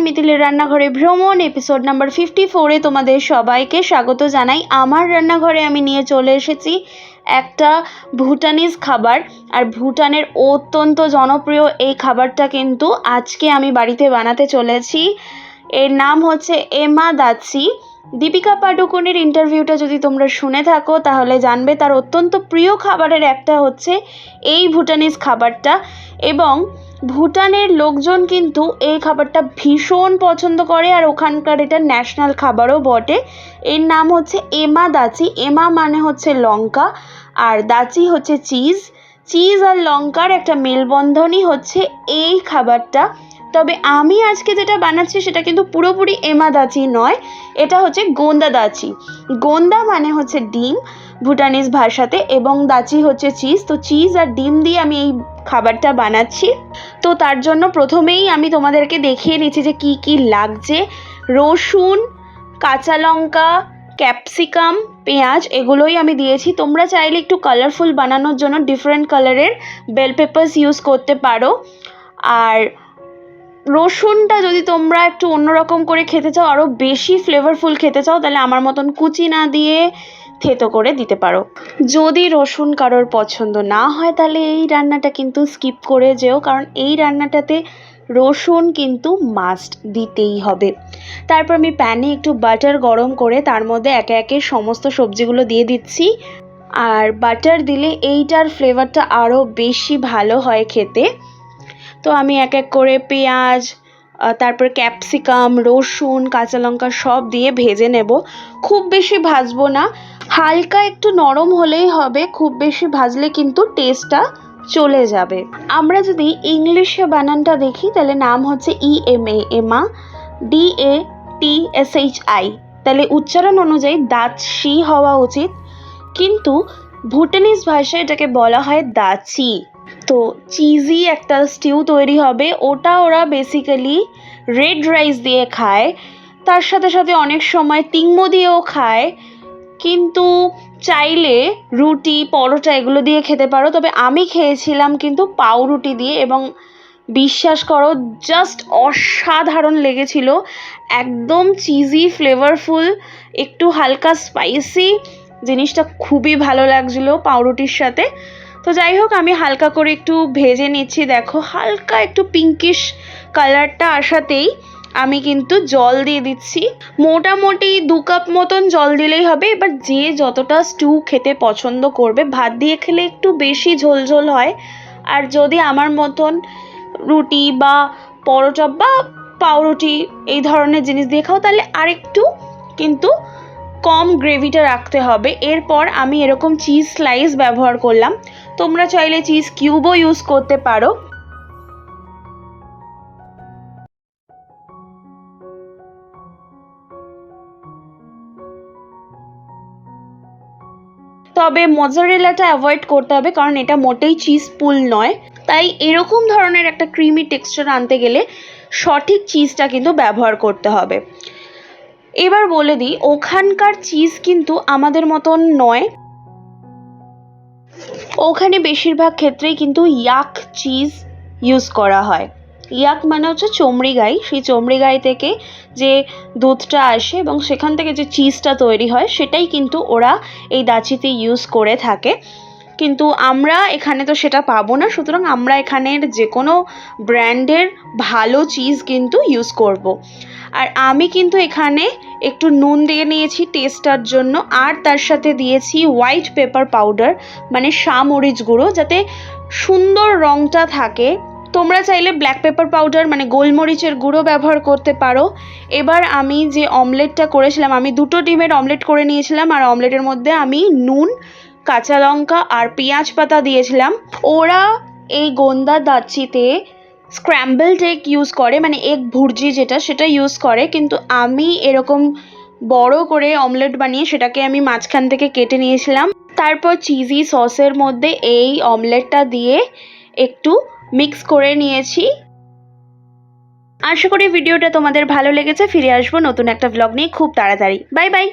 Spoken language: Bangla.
মিতালির রান্নাঘরে ভ্রমণ এপিসোড নাম্বার 54-এ তোমাদের সবাইকে স্বাগত জানাই। আমার রান্নাঘরে আমি নিয়ে চলে এসেছি একটা ভুটানিজ খাবার, আর ভুটানের অত্যন্ত জনপ্রিয় এই খাবারটা কিন্তু আজকে আমি বাড়িতে বানাতে চলেছি। এর নাম হচ্ছে এমা দাচি। দীপিকা পাডুকোনের ইন্টারভিউটা যদি তোমরা শুনে থাকো তাহলে জানবে তার অত্যন্ত প্রিয় খাবারের একটা হচ্ছে এই ভুটানিজ খাবারটা, এবং ভুটানের লোকজন কিন্তু এই খাবারটা ভীষণ পছন্দ করে, আর ওখানকার এটা ন্যাশনাল খাবারও বটে। এর নাম হচ্ছে এমা দাচি। এমা মানে হচ্ছে লঙ্কা, আর দাচি হচ্ছে চিজ। চিজ আর লঙ্কার একটা মেলবন্ধনই হচ্ছে এই খাবারটা। তবে আমি আজকে যেটা বানাচ্ছি সেটা কিন্তু পুরোপুরি এমা দাচি নয়, এটা হচ্ছে গোন্দা দাচি। গোন্দা মানে হচ্ছে ডিম ভুটানিজ ভাষাতে, এবং দাচি হচ্ছে চিজ। তো চিজ আর ডিম দিয়ে আমি এই খাবারটা বানাচ্ছি। তো তার জন্য প্রথমেই আমি তোমাদেরকে দেখিয়ে নিচ্ছি যে কি কি লাগছে। রসুন, কাঁচা লঙ্কা, ক্যাপসিকাম, পেঁয়াজ এগুলোই আমি দিয়েছি। তোমরা চাইলে একটু কালারফুল বানানোর জন্য ডিফারেন্ট কালারের বেল পেপার্স ইউজ করতে পারো। আর রসুনটা যদি তোমরা একটু অন্যরকম করে খেতে চাও, আরও বেশি ফ্লেভারফুল খেতে চাও, তাহলে আমার মতন কুচি না দিয়ে থেতো করে দিতে পারো। যদি রসুন কারোর পছন্দ না হয় তাহলে এই রান্নাটা কিন্তু স্কিপ করে যেও, কারণ এই রান্নাটাতে রসুন কিন্তু মাস্ট দিতেই হবে। তারপর আমি প্যানে একটু বাটার গরম করে তার মধ্যে একে একে সমস্ত সবজিগুলো দিয়ে দিচ্ছি। আর বাটার দিলে এইটার ফ্লেভারটা আরও বেশি ভালো হয় খেতে। তো আমি এক এক করে পেঁয়াজ, তারপর ক্যাপসিকাম, রসুন, কাঁচা লঙ্কা সব দিয়ে ভেজে নেব। খুব বেশি ভাজবো না, হালকা একটু নরম হলেই হবে। খুব বেশি ভাজলে কিন্তু টেস্টটা চলে যাবে। আমরা যদি ইংলিশে বানানটা দেখি তাহলে নাম হচ্ছে EMA, এমা, DATSHI। তাহলে উচ্চারণ অনুযায়ী দাচি হওয়া উচিত, কিন্তু ভুটানিজ ভাষায় এটাকে বলা হয় দাচি। তো চিজি একটা স্টিউ তৈরি হবে, ওটা ওরা বেসিক্যালি রেড রাইস দিয়ে খায়, তার সাথে সাথে অনেক সময় তিংমো দিয়েও খায়, কিন্তু চাইলে রুটি, পরোটা এগুলো দিয়ে খেতে পারো। তবে আমি খেয়েছিলাম কিন্তু পাউরুটি দিয়ে, এবং বিশ্বাস করো জাস্ট অসাধারণ লেগেছিল। একদম চিজি, ফ্লেভারফুল, একটু হালকা স্পাইসি, জিনিসটা খুবই ভালো লাগছিলো পাউরুটির সাথে। তো যাই হোক, আমি হালকা করে একটু ভেজে নিচ্ছি। দেখো হালকা একটু পিঙ্কিশ কালারটা আসাতেই আমি কিন্তু জল দিয়ে দিচ্ছি। মোটামুটি 2 কাপ মতন জল দিলেই হবে। এবার যে যতটা স্টু খেতে পছন্দ করবে, ভাত দিয়ে খেলে একটু বেশি ঝোলঝোল হয়, আর যদি আমার মতন রুটি বা পরোটা বা পাউরুটি এই ধরনের জিনিস দিয়ে খাও তাহলে আরেকটু কিন্তু কম গ্রেভিটা রাখতে হবে। এরপর আমি এরকম চিজ স্লাইস ব্যবহার করলাম, তোমরা চাইলে চিজ কিউবও ইউজ করতে পারো। তবে মজারেলাটা অ্যাভয়েড করতে হবে, কারণ এটা মোটেই চিজ পুল নয়। তাই এরকম ধরনের একটা ক্রিমি টেক্সচার আনতে গেলে সঠিক চিজটা কিন্তু ব্যবহার করতে হবে। এবার বলে দিই, ওখানকার চিজ কিন্তু আমাদের মতন নয়। ওখানে বেশিরভাগ ক্ষেত্রেই কিন্তু ইয়াক চিজ ইউজ করা হয়। ইয়াক মানে হচ্ছে চমড়ি গাই। সেই চমড়ি গাই থেকে যে দুধটা আসে এবং সেখান থেকে যে চিজটা তৈরি হয় সেটাই কিন্তু ওরা এই দাচিতে ইউজ করে থাকে। কিন্তু আমরা এখানে তো সেটা পাবো না, সুতরাং আমরা এখানের যে কোনো ব্র্যান্ডের ভালো চিজ কিন্তু ইউজ করব। আর আমি কিন্তু এখানে একটু নুন দিয়ে নিয়েছি টেস্টার জন্য, আর তার সাথে দিয়েছি হোয়াইট পেপার পাউডার, মানে মরিচ গুঁড়ো, যাতে সুন্দর রঙটা থাকে। তোমরা চাইলে ব্ল্যাক পেপার পাউডার মানে গোলমরিচের গুঁড়ো ব্যবহার করতে পারো। এবার আমি যে অমলেটটা করেছিলাম, আমি 2টো ডিমের অমলেট করে নিয়েছিলাম, আর অমলেটের মধ্যে আমি নুন, কাঁচা লঙ্কা আর পেঁয়াজ পাতা দিয়েছিলাম। ওরা এই গোন্দা দাচিতে স্ক্র্যাম্বলড এগ ইউজ করে, মানে এগ ভুর্জি যেটা, সেটা ইউজ করে, কিন্তু আমি এরকম বড় করে অমলেট বানিয়ে সেটাকে আমি মাঝখান থেকে কেটে নিয়েছিলাম। তারপর চিজি সসের মধ্যে এই অমলেটটা দিয়ে একটু মিক্স করে নিয়েছি। আশা করি ভিডিওটা তোমাদের ভালো লেগেছে। ফিরে আসবো নতুন একটা ব্লগ নিয়ে খুব তাড়াতাড়ি। Bye bye.